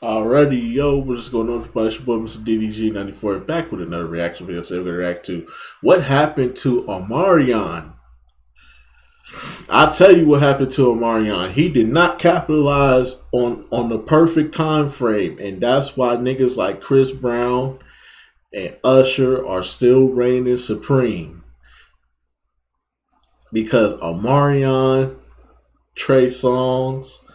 Alrighty, yo, we're just going on for your boy, Mr. DDG94, back with another reaction video. Today we're going to react to what happened to Omarion. I'll tell you what happened to Omarion. He did not capitalize on the perfect time frame, and that's why niggas like Chris Brown and Usher are still reigning supreme. Because Omarion, Trey Songz,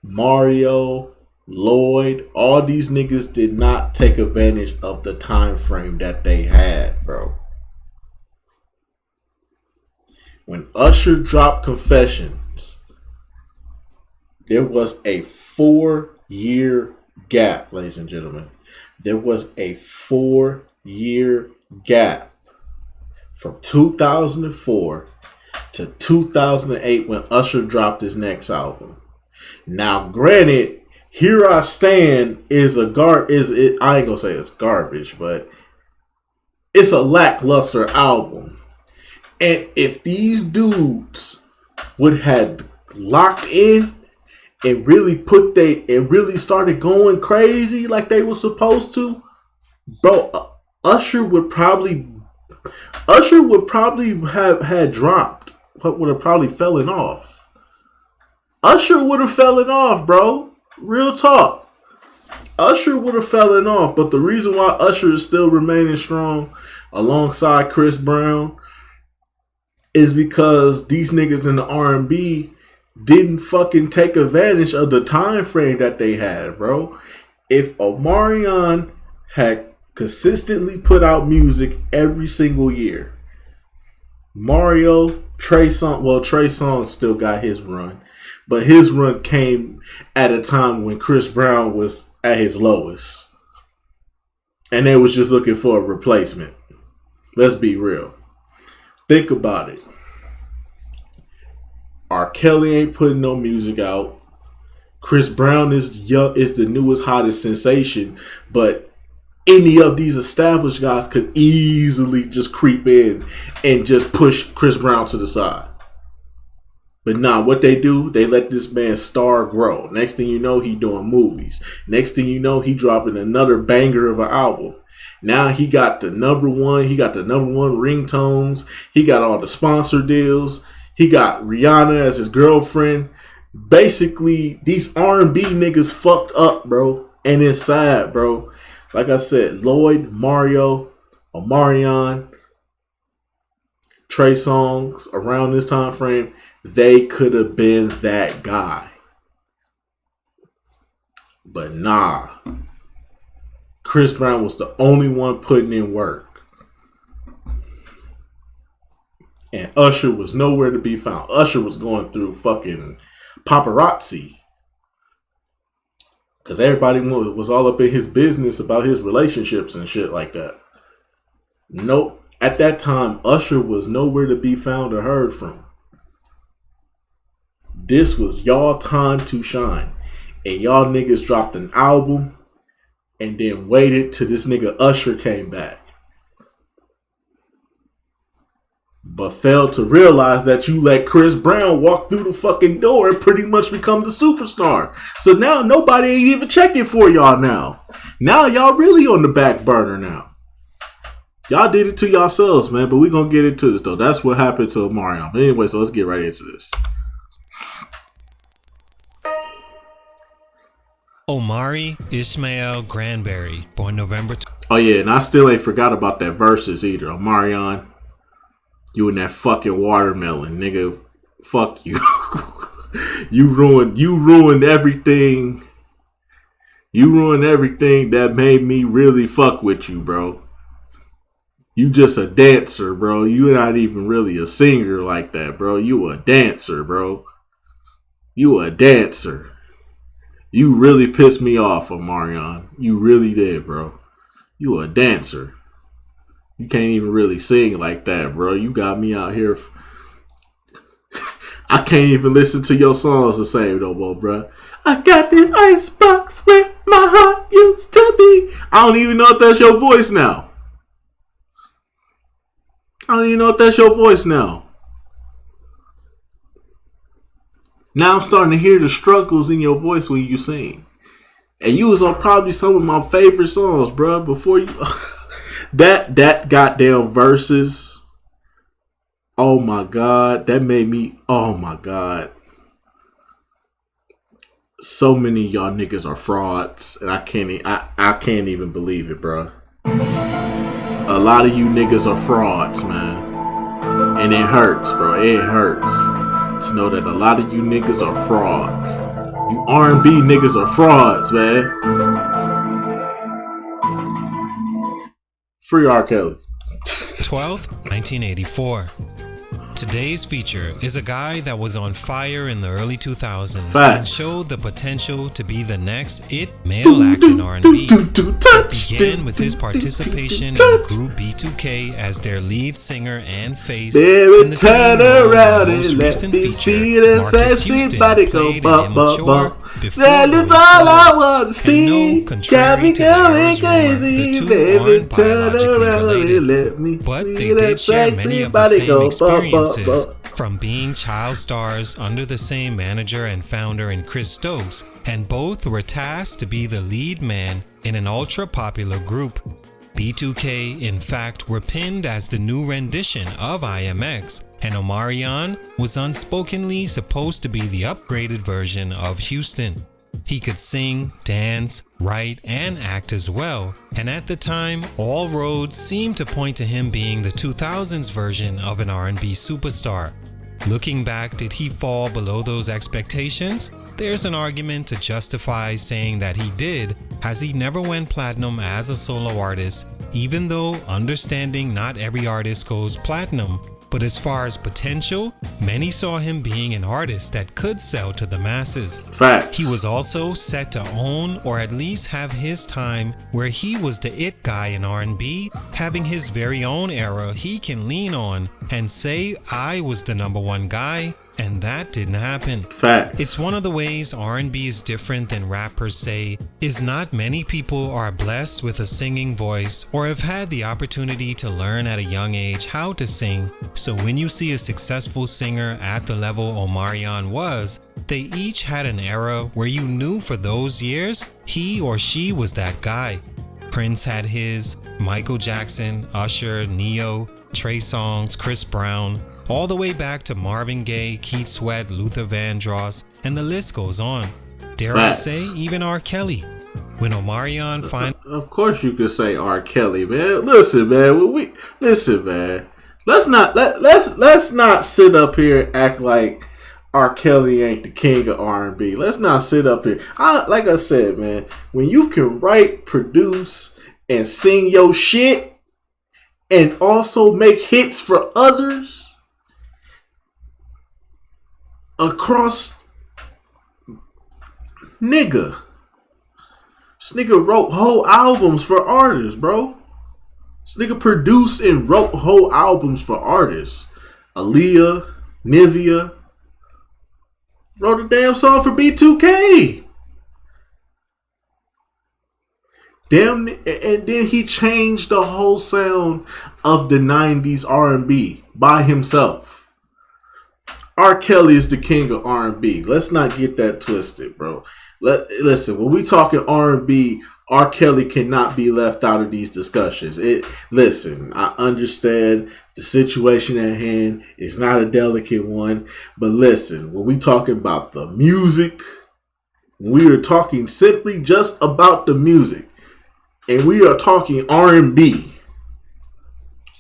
Mario, Lloyd, all these niggas did not take advantage of the time frame that they had, bro. When Usher dropped Confessions, there was a 4-year gap, ladies and gentlemen. There was a 4-year gap from 2004 to 2008 when Usher dropped his next album. Now, granted, Here I Stand is I ain't gonna say it's garbage, but it's a lackluster album. And if these dudes would have locked in and really started going crazy like they were supposed to, bro, Usher would probably have had dropped, but would have probably fallen off. Usher would have fallen off, bro. Real talk. Usher would have fallen off, but the reason why Usher is still remaining strong alongside Chris Brown is because these niggas in the R&B didn't fucking take advantage of the time frame that they had, bro. If Omarion had consistently put out music every single year, Mario, Trey Songz still got his run. But his run came at a time when Chris Brown was at his lowest. And they was just looking for a replacement. Let's be real. Think about it. R. Kelly ain't putting no music out. Chris Brown is the newest, hottest sensation. But any of these established guys could easily just creep in and just push Chris Brown to the side. But nah, what they do, they let this man's star grow. Next thing you know, he doing movies. Next thing you know, he dropping another banger of an album. Now he got the number one ringtones. He got all the sponsor deals. He got Rihanna as his girlfriend. Basically, these R&B niggas fucked up, bro. And it's sad, bro. Like I said, Lloyd, Mario, Omarion, Trey Songz, around this time frame, they could have been that guy. But nah. Chris Brown was the only one putting in work. And Usher was nowhere to be found. Usher was going through fucking paparazzi. Because everybody was all up in his business about his relationships and shit like that. Nope. At that time, Usher was nowhere to be found or heard from. This was y'all time to shine. And y'all niggas dropped an album and then waited till this nigga Usher came back. But failed to realize that you let Chris Brown walk through the fucking door and pretty much become the superstar. So now nobody ain't even checking for y'all now. Now y'all really on the back burner now. Y'all did it to yourselves, man. But we gonna get into this though. That's what happened to Omarion. But anyway, so let's get right into this. Omari Ismail Granberry, born November. Oh yeah, and I still ain't forgot about that verses either. Omarion, you and that fucking watermelon, nigga. Fuck you. You ruined everything. You ruined everything that made me really fuck with you, bro. You just a dancer, bro. You not even really a singer like that, bro. You a dancer, bro. You a dancer. You really pissed me off, Omarion. You really did, bro. You a dancer. You can't even really sing like that, bro. You got me out here. I can't even listen to your songs the same no more, bro. I got this icebox where my heart used to be. I don't even know if that's your voice now. Now I'm starting to hear the struggles in your voice when you sing. And you was on probably some of my favorite songs, bro. Before you, that goddamn verses. Oh my god, that made me. Oh my god, so many of y'all niggas are frauds, and I can't even believe it, bro. A lot of you niggas are frauds, man, and it hurts, bro. It hurts to know that a lot of you niggas are frauds. You R&B niggas are frauds, man. Free R. Kelly. 12th, 1984. Today's feature is a guy that was on fire in the early 2000s and showed the potential to be the next male act in R&B. It began with his participation in the group B2K as their lead singer and face. In the same role, most recent feature, Marcus Houston played an immature before and no, contrary to the era's rumor, the two aren't biologically related, but they did share many of the same experiences. From being child stars under the same manager and founder in Chris Stokes, and both were tasked to be the lead man in an ultra-popular group. B2K, in fact, were pinned as the new rendition of IMX, and Omarion was unspokenly supposed to be the upgraded version of Houston. He could sing, dance, write, and act as well, and at the time, all roads seemed to point to him being the 2000s version of an R&B superstar. Looking back, did he fall below those expectations? There's an argument to justify saying that he did, as he never went platinum as a solo artist, even though understanding not every artist goes platinum. But as far as potential, many saw him being an artist that could sell to the masses. Facts. He was also set to own or at least have his time where he was the it guy in R&B, having his very own era he can lean on and say, I was the number one guy, and that didn't happen. Facts. It's one of the ways R&B is different than rap per se, is not many people are blessed with a singing voice or have had the opportunity to learn at a young age how to sing. So when you see a successful singer at the level Omarion was, they each had an era where you knew for those years he or she was that guy. Prince had his, Michael Jackson, Usher, Neo, Trey Songz, Chris Brown, all the way back to Marvin Gaye, Keith Sweat, Luther Vandross, and the list goes on. Dare I say, even R. Kelly. When Omarion finally... Of course you could say R. Kelly, man. Listen, man. Listen, man. Let's not sit up here and act like R. Kelly ain't the king of R&B. Let's not sit up here. Like I said, man, when you can write, produce, and sing your shit, and also make hits for others across, nigga. This nigga wrote whole albums for artists, bro. This nigga produced and wrote whole albums for artists. Aaliyah, Nivea. Wrote a damn song for B2K. Damn, and then he changed the whole sound of the 90s R&B by himself. R. Kelly is the king of R&B. Let's not get that twisted, bro. Listen, when we talking R&B, R. Kelly cannot be left out of these discussions. Listen, I understand the situation at hand is not a delicate one, but listen, when we talking about the music, we are talking simply just about the music, and we are talking R&B.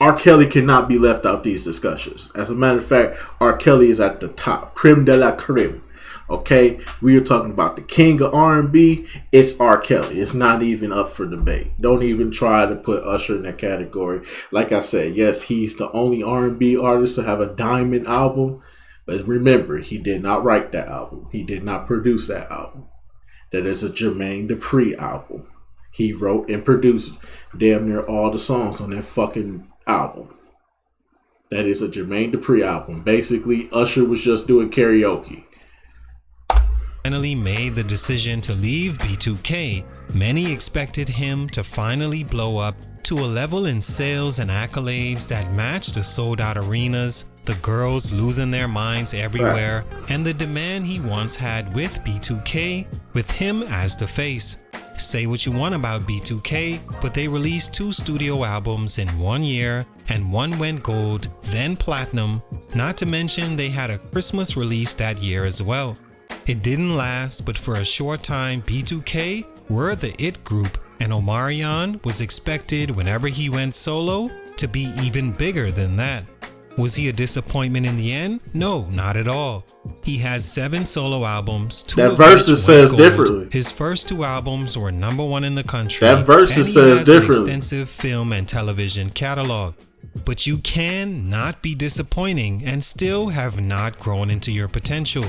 R. Kelly cannot be left out these discussions. As a matter of fact, R. Kelly is at the top. Creme de la creme. Okay? We are talking about the king of R&B. It's R. Kelly. It's not even up for debate. Don't even try to put Usher in that category. Like I said, yes, he's the only R&B artist to have a diamond album. But remember, he did not write that album. He did not produce that album. That is a Jermaine Dupri album. He wrote and produced damn near all the songs on that fucking album. That is a Jermaine Dupri album. Basically, Usher was just doing karaoke. Finally made the decision to leave B2K, many expected him to finally blow up to a level in sales and accolades that matched the sold-out arenas, the girls losing their minds everywhere, and the demand he once had with B2K, with him as the face. say what you want about B2K, but they released 2 studio albums in 1 year, and one went gold, then platinum, not to mention they had a Christmas release that year as well. It didn't last, but for a short time, B2K were the it group, and Omarion was expected whenever he went solo to be even bigger than that. Was he a disappointment in the end? No, not at all. He has 7 solo albums. 2 That of which Versus went says gold. differently. His first 2 albums were #1 in the country. That Versus and he says has an differently. extensive film and television catalog. But you can not be disappointing and still have not grown into your potential.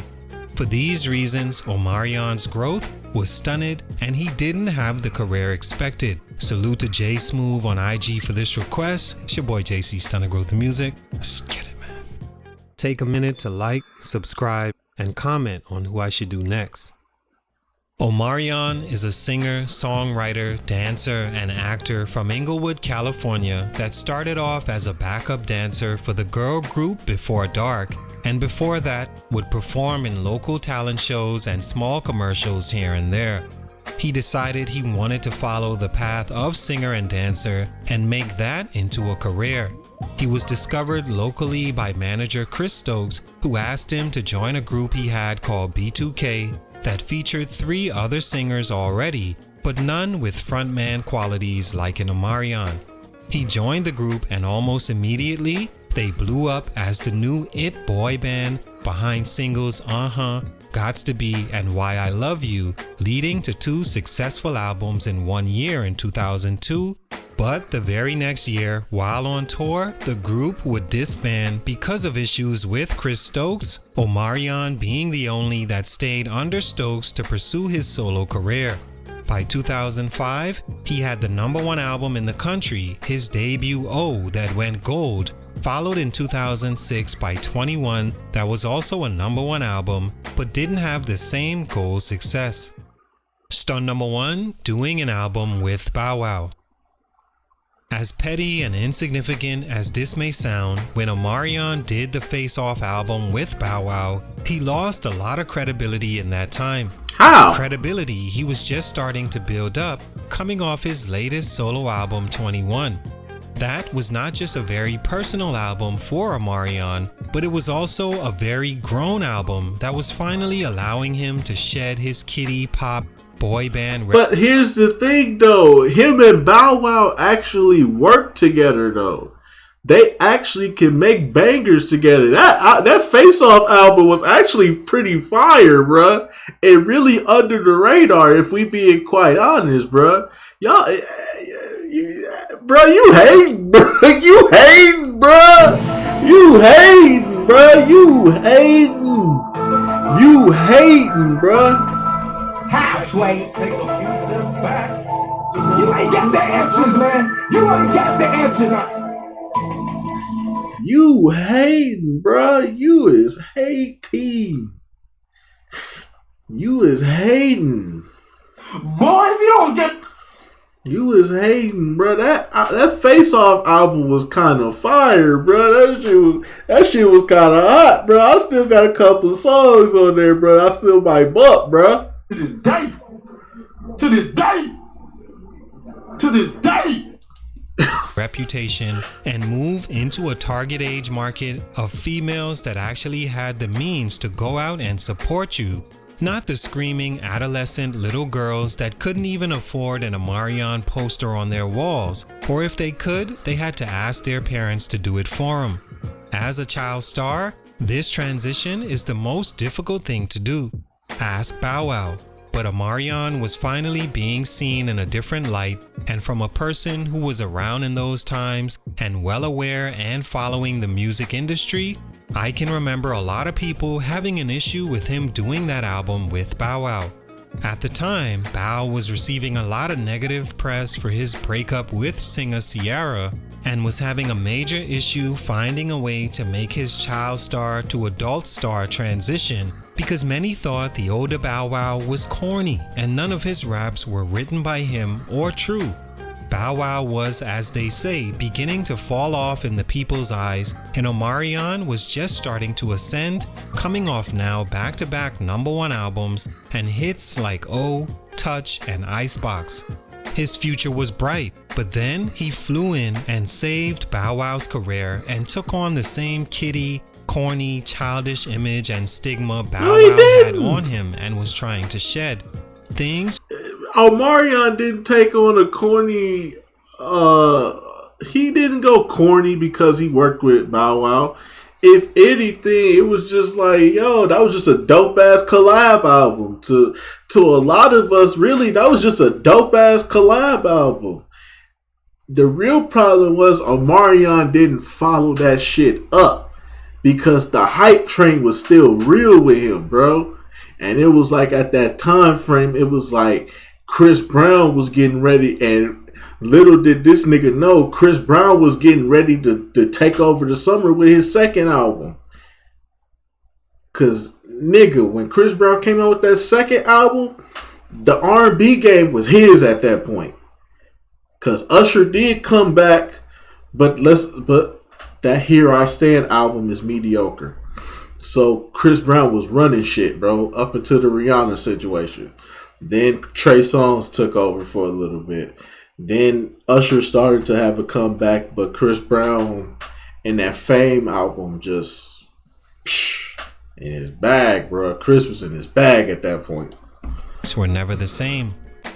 For these reasons, Omarion's growth was stunted and he didn't have the career expected. Salute to J Smooth on IG for this request. It's your boy JC Stunner Growth Music. Let's get it, man. Take a minute to like, subscribe, and comment on who I should do next. Omarion is a singer, songwriter, dancer, and actor from Inglewood, California that started off as a backup dancer for the girl group Before Dark, and before that would perform in local talent shows and small commercials here and there. He decided he wanted to follow the path of singer and dancer and make that into a career. He was discovered locally by manager Chris Stokes, who asked him to join a group he had called B2K that featured 3 other singers already, but none with frontman qualities like in Omarion. He joined the group and almost immediately they blew up as the new it boy band behind singles Gots to Be and Why I Love You, leading to 2 successful albums in 1 year in 2002. But the very next year, while on tour, the group would disband because of issues with Chris Stokes, Omarion being the only that stayed under Stokes to pursue his solo career. By 2005, he had the #1 album in the country, his debut O, that went gold, followed in 2006 by 21 that was also a #1 album but didn't have the same gold success. Stunt #1, doing an album with Bow Wow. As petty and insignificant as this may sound, when Omarion did the Face Off album with Bow Wow, he lost a lot of credibility in that time. How? Credibility he was just starting to build up, coming off his latest solo album 21. That was not just a very personal album for Omarion, but it was also a very grown album that was finally allowing him to shed his kiddie pop boy band. But here's the thing, though. Him and Bow Wow actually work together, though. They actually can make bangers together. That Face Off album was actually pretty fire, bruh. And really under the radar, if we being quite honest, bruh. Y'all, bro, you hating, bro. You hating, bro. You hating, bro. You hating. You hating, bro. Halfway, take a few steps back. You ain't got the answers, man. You ain't got the answers. You hating, bro. You is hating. You is hating. Boy, if you don't get... You is hating, bro. That Face Off album was kind of fire, bro. That shit was kind of hot, bro. I still got a couple of songs on there, bro. I still might bump, bro. To this day. To this day. To this day. Reputation and move into a target age market of females that actually had the means to go out and support you, not the screaming adolescent little girls that couldn't even afford an Omarion poster on their walls, or if they could, they had to ask their parents to do it for them. As a child star, this transition is the most difficult thing to do. Ask Bow Wow. But Omarion was finally being seen in a different light, and from a person who was around in those times and well aware and following the music industry, I can remember a lot of people having an issue with him doing that album with Bow Wow. At the time, Bow was receiving a lot of negative press for his breakup with singer Ciara and was having a major issue finding a way to make his child star to adult star transition because many thought the older Bow Wow was corny and none of his raps were written by him or true. Bow Wow was, as they say, beginning to fall off in the people's eyes, and Omarion was just starting to ascend, coming off now back-to-back #1 albums and hits like Oh, Touch, and Icebox. His future was bright, but then he flew in and saved Bow Wow's career and took on the same kiddie, corny, childish image and stigma Bow Wow had on him and was trying to shed. Omarion didn't take on a corny. He didn't go corny because he worked with Bow Wow. If anything, it was just like, yo, that was just a dope ass collab album. To a lot of us, really, that was just a dope ass collab album. The real problem was Omarion didn't follow that shit up because the hype train was still real with him, bro. And it was like at that time frame, it was like Chris Brown was getting ready, and little did this nigga know, Chris Brown was getting ready to take over the summer with his second album. Cause nigga, when Chris Brown came out with that second album, the R&B game was his at that point. Cause Usher did come back, but that Here I Stand album is mediocre. So Chris Brown was running shit, bro, up until the Rihanna situation. Then Trey Songz took over for a little bit. Then Usher started to have a comeback, but Chris Brown and that Fame album just in his bag, bro. Chris was in his bag at that point. Were never the same.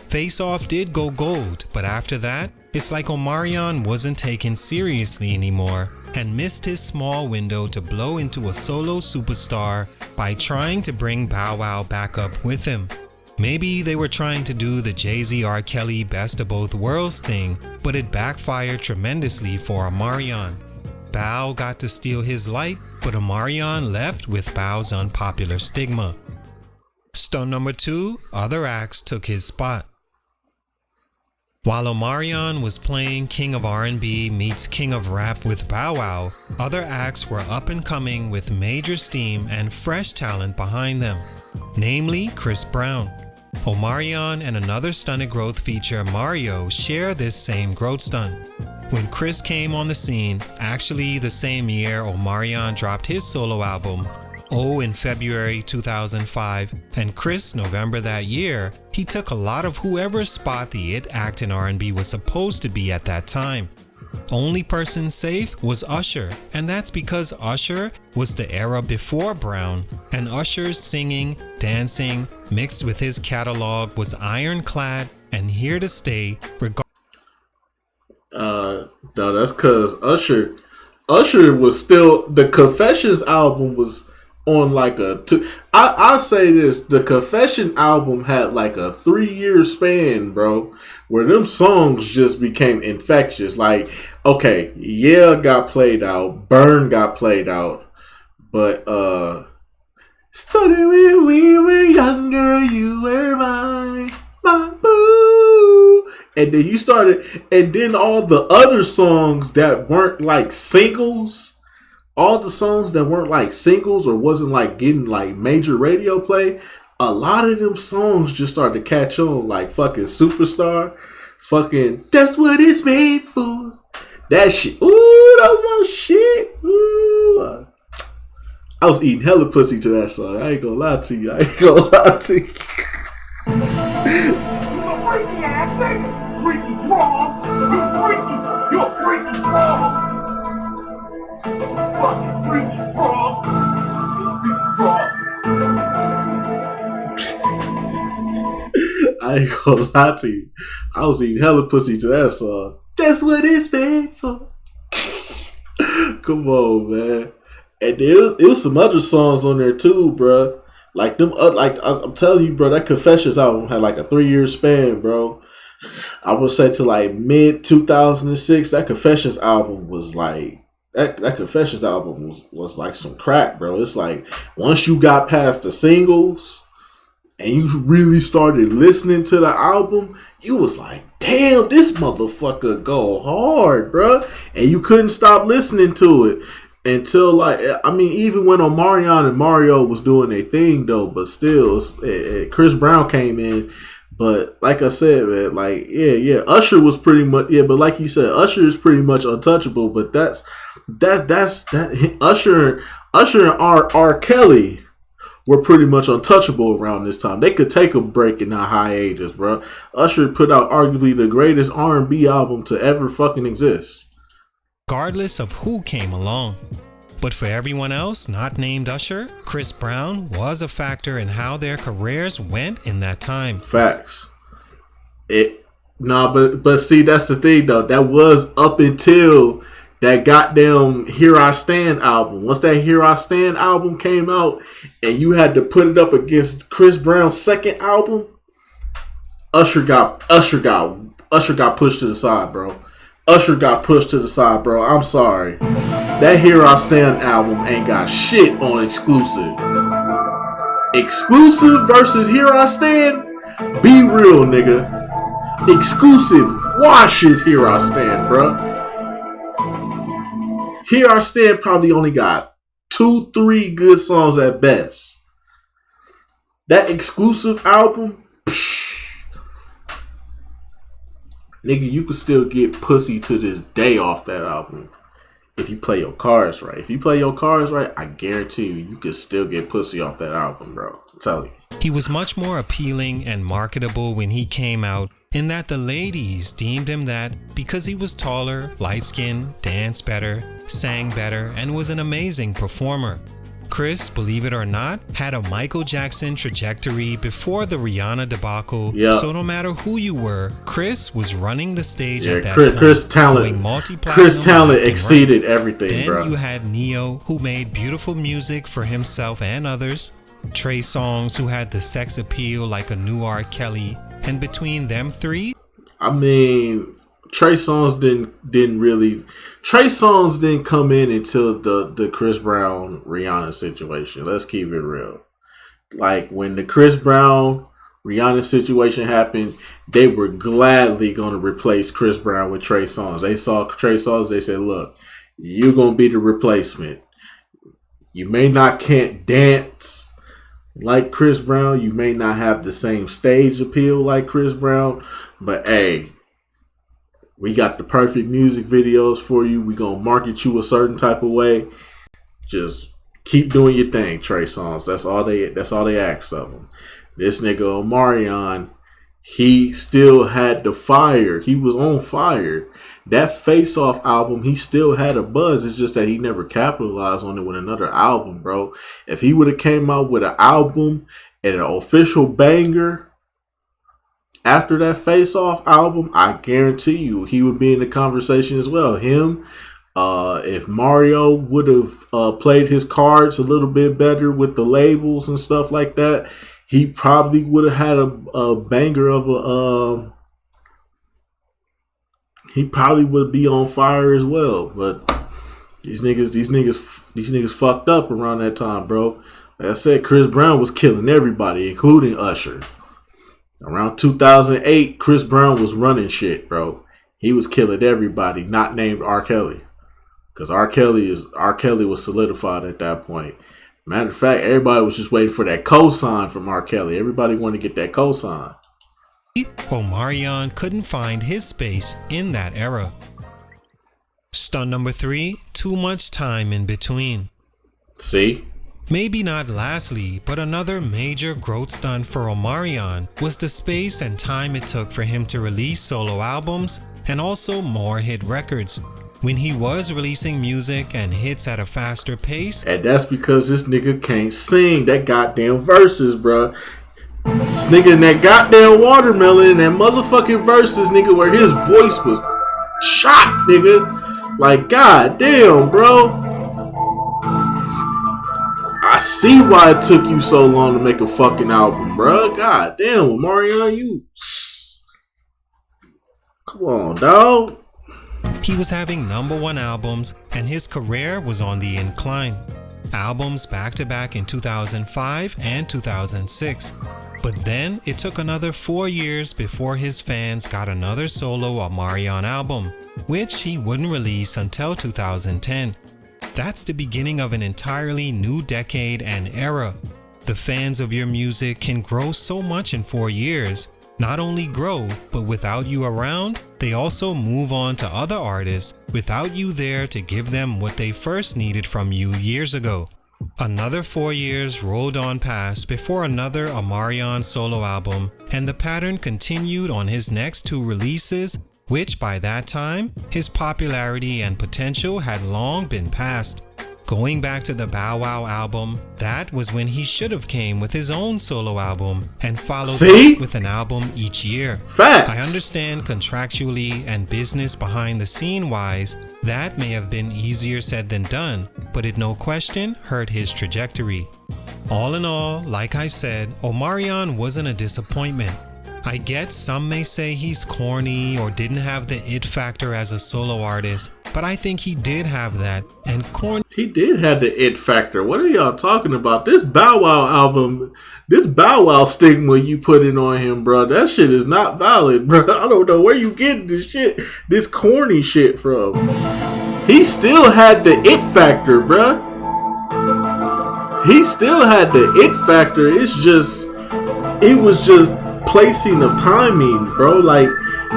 Face Off did go gold, but after that, it's like Omarion wasn't taken seriously anymore and missed his small window to blow into a solo superstar by trying to bring Bow Wow back up with him. Maybe they were trying to do the Jay-Z R. Kelly best of both worlds thing, but it backfired tremendously for Omarion. Bow got to steal his light, but Omarion left with Bow's unpopular stigma. Stunt number 2, other acts took his spot. While Omarion was playing King of R&B meets King of Rap with Bow Wow, other acts were up and coming with major steam and fresh talent behind them, namely Chris Brown. Omarion and another stunted growth feature, Mario, share this same growth stunt. When Chris came on the scene, actually the same year Omarion dropped his solo album, in February 2005, and Chris, November that year, he took a lot of whoever's spot the it act in R&B was supposed to be at that time. Only person safe was Usher, and that's because Usher was the era before Brown, and Usher's singing, dancing, mixed with his catalog was ironclad and here to stay No, that's because Usher was still, the Confessions album was on like I'll say this, the Confession album had like a 3-year span, bro, where them songs just became infectious. Like, okay, Yeah got played out, Burn got played out, but started when we were younger, you were mine, my boo. And then all the other songs that weren't like singles, all the songs that weren't like singles or wasn't like getting like major radio play, a lot of them songs just started to catch on, like fucking Superstar, fucking That's What It's Made For. That shit, ooh, that was my shit. Ooh. I was eating hella pussy to that song. I ain't gonna lie to you. You a freaky ass nigga. Freaky frog. You're a freaky frog. Fucking freaky frog. I ain't gonna lie to you. I was eating hella pussy to that song. That's what it's made for. Come on, man. And it was some other songs on there too, bro. Like them, like I'm telling you, bro. That Confessions album had like a 3-year span, bro. I would say to like mid 2006, that Confessions album was like that Confessions album was like some crack, bro. It's like once you got past the singles and you really started listening to the album, you was like, damn, this motherfucker go hard, bro. And you couldn't stop listening to it until, like, I mean, even when Omarion and Mario was doing their thing, though, but still, Chris Brown came in. But like I said, man, like, yeah, Usher was pretty much, but like you said, Usher is pretty much untouchable. But that's Usher and R. Kelly were pretty much untouchable around this time. They could take a break in our hiatus, bro. Usher put out arguably the greatest R&B album to ever fucking exist. Regardless of who came along. But for everyone else not named Usher, Chris Brown was a factor in how their careers went in that time. Facts. But see, that's the thing though. That was up until that goddamn Here I Stand album. Once that Here I Stand album came out and you had to put it up against Chris Brown's second album, Usher got pushed to the side, bro. Usher got pushed to the side, bro. I'm sorry. That Here I Stand album ain't got shit on exclusive. Exclusive versus Here I Stand? Be real, nigga. Exclusive washes Here I Stand, bro. Here I Stand probably only got 2-3 good songs at best. That exclusive album, nigga, you can still get pussy to this day off that album. If you play your cards right. If you play your cards right, I guarantee you could still get pussy off that album, bro. I'm telling you. He was much more appealing and marketable when he came out, in that the ladies deemed him that because he was taller, light-skinned, danced better, sang better, and was an amazing performer. Chris, believe it or not, had a Michael Jackson trajectory before the Rihanna debacle. Yep. So no matter who you were, Chris was running the stage at that point. Chris talent exceeded everything, then bro. Then you had Neo, who made beautiful music for himself and others. Trey Songz, who had the sex appeal like a new R. Kelly. And between them three, I mean, Trey Songz didn't come in until the Chris Brown Rihanna situation. Let's keep it real. Like when the Chris Brown Rihanna situation happened, they were gladly going to replace Chris Brown with Trey Songz. They saw Trey Songz, they said, look, you're going to be the replacement. You may not can't dance like Chris Brown. You may not have the same stage appeal like Chris Brown. But hey, we got the perfect music videos for you. We gonna market you a certain type of way. Just keep doing your thing, Trey Songz. That's all they asked of him. This nigga Omarion, he still had the fire. He was on fire. That Face Off album, he still had a buzz. It's just that he never capitalized on it with another album, bro. If he would have came out with an album and an official banger after that Face Off album, I guarantee you he would be in the conversation as well. Him, if Mario would have played his cards a little bit better with the labels and stuff like that, he probably would have had a banger of a... he probably would be on fire as well. But these niggas fucked up around that time, bro. Like I said, Chris Brown was killing everybody, including Usher. Around 2008, Chris Brown was running shit, bro. He was killing everybody, not named R. Kelly. Because R. Kelly was solidified at that point. Matter of fact, everybody was just waiting for that cosign from R. Kelly. Everybody wanted to get that cosign. Omarion couldn't find his space in that era. Stunt number 3, too much time in between. See? Maybe not lastly, but another major growth stunt for Omarion was the space and time it took for him to release solo albums and also more hit records. When he was releasing music and hits at a faster pace. And that's because this nigga can't sing that goddamn verses, bruh. This nigga in that goddamn watermelon and that motherfucking verses, nigga, where his voice was shot, nigga. Like, goddamn, bro. I see why it took you so long to make a fucking album, bro. Goddamn, Omarion, you. Come on, dog. He was having #1 albums and his career was on the incline. Albums back to back in 2005 and 2006. But then it took another 4 years before his fans got another solo Omarion album, which he wouldn't release until 2010. That's the beginning of an entirely new decade and era. The fans of your music can grow so much in 4 years. Not only grow, but without you around, they also move on to other artists without you there to give them what they first needed from you years ago. Another 4 years rolled on past before another Omarion solo album, and the pattern continued on his next 2 releases, which by that time, his popularity and potential had long been past. Going back to the Bow Wow album, that was when he should have came with his own solo album and followed up with an album each year. Facts. I understand contractually and business behind the scene wise, that may have been easier said than done, but it no question hurt his trajectory. All in all, like I said, Omarion wasn't a disappointment. I get some may say he's corny or didn't have the it factor as a solo artist, but I think he did have that, and corny. He did have the it factor. What are y'all talking about? This Bow Wow album, this Bow Wow stigma you putting on him, bro, that shit is not valid, bro. I don't know where you get this shit, this corny shit from. He still had the it factor, bro. He still had the it factor. It was just placing of timing, bro. Like,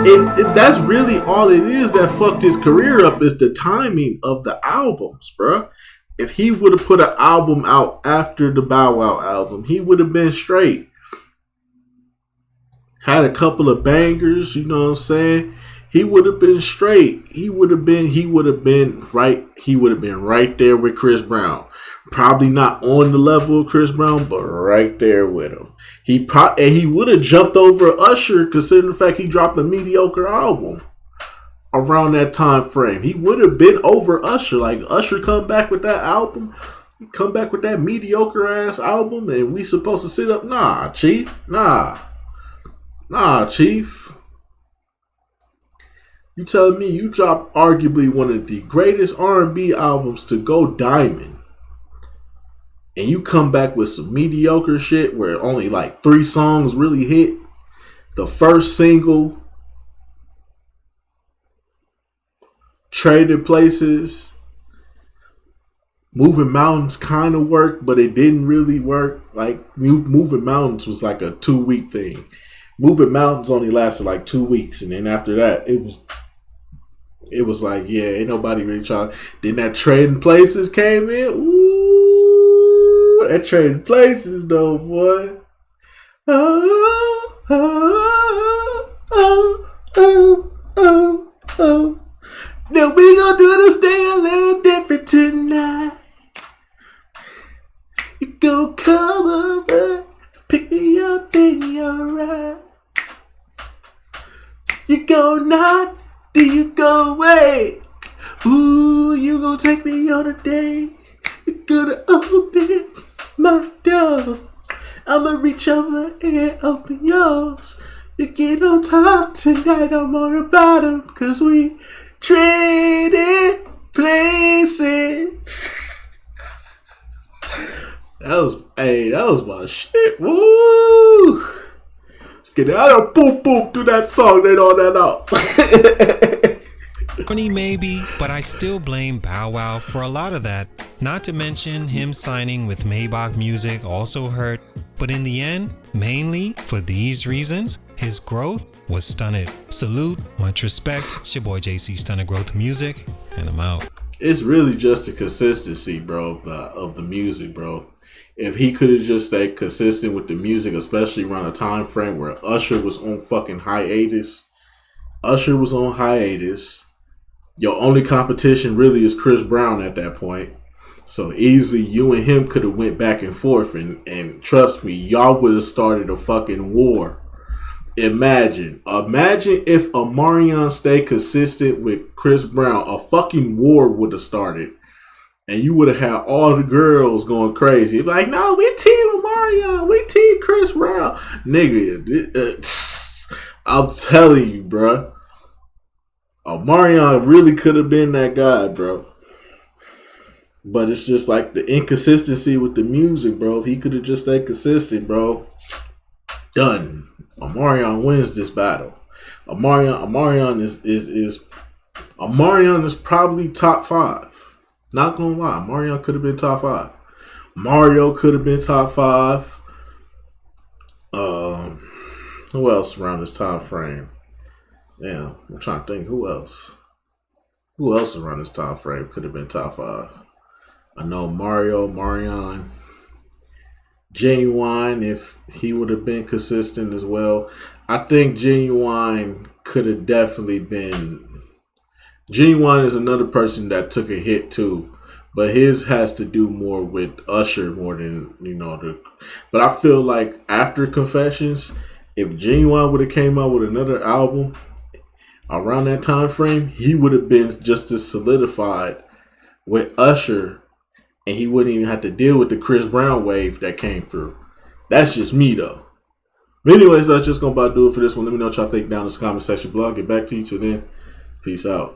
if that's really all it is that fucked his career up, is the timing of the albums, bro. If he would have put an album out after the Bow Wow album, he would have been straight. Had a couple of bangers, you know what I'm saying? He would have been straight. He would have been right there with Chris Brown. Probably not on the level of Chris Brown, but right there with him. He would have jumped over Usher, considering the fact he dropped a mediocre album around that time frame. He would have been over Usher. Like, Usher come back with that album, come back with that mediocre ass album, and we supposed to sit up? Nah, Chief. Nah, Chief. You telling me you dropped arguably one of the greatest R&B albums to go diamond, and you come back with some mediocre shit where only like 3 songs really hit? The first single, Traded Places, Moving Mountains kind of worked, but it didn't really work. Like, Moving Mountains was like a 2-week thing. Moving Mountains only lasted like 2 weeks, and then after that, it was like, yeah, ain't nobody really trying. Then that Trading Places came in. Ooh, that Trading Places though, boy. Oh, oh, oh, oh, oh, oh. Now we gonna do this thing a little different tonight. You gonna come over, pick me up in your ride. You go knock, do you go away? Ooh, you gonna take me on a date? You gonna open my door? I'ma reach over and open yours. You get on top tonight, I'm on the bottom, cause we traded places. That was my shit. Woo! Let's get out of boom boom through that song, then all that out. Funny maybe, but I still blame Bow Wow for a lot of that. Not to mention him signing with Maybach Music also hurt, but in the end, mainly for these reasons, his growth was stunted. Salute, much respect. It's your boy JC, Stunted Growth Music, and I'm out. It's really just the consistency, bro, of the music, bro. If he could have just stayed consistent with the music, especially around a time frame where Usher was on fucking hiatus. Your only competition really is Chris Brown at that point. So easily you and him could have went back and forth, and trust me, y'all would have started a fucking war. Imagine if Omarion stayed consistent with Chris Brown, a fucking war would have started. And you would have had all the girls going crazy. Like, no, we team Omarion, we team Chris Brown. Nigga, I'm telling you, bro. Omarion really could have been that guy, bro. But it's just like the inconsistency with the music, bro. If he could have just stayed consistent, bro, done. Omarion wins this battle. Omarion is probably top 5. Not gonna lie, Omarion could have been top 5. Mario could have been top 5. Who else around this time frame? Damn, I'm trying to think. Who else? Who else around this time frame could have been top 5? I know Omarion, Genuine, if he would have been consistent as well. I think Genuine could have definitely been. Genuine is another person that took a hit too, but his has to do more with Usher more than the. But I feel like after Confessions, if Genuine would have came out with another album around that time frame, he would have been just as solidified with Usher, and he wouldn't even have to deal with the Chris Brown wave that came through. That's just me though. But anyways, that's just gonna about do it for this one. Let me know what y'all think down in the comment section below. I'll get back to you till then. Peace out.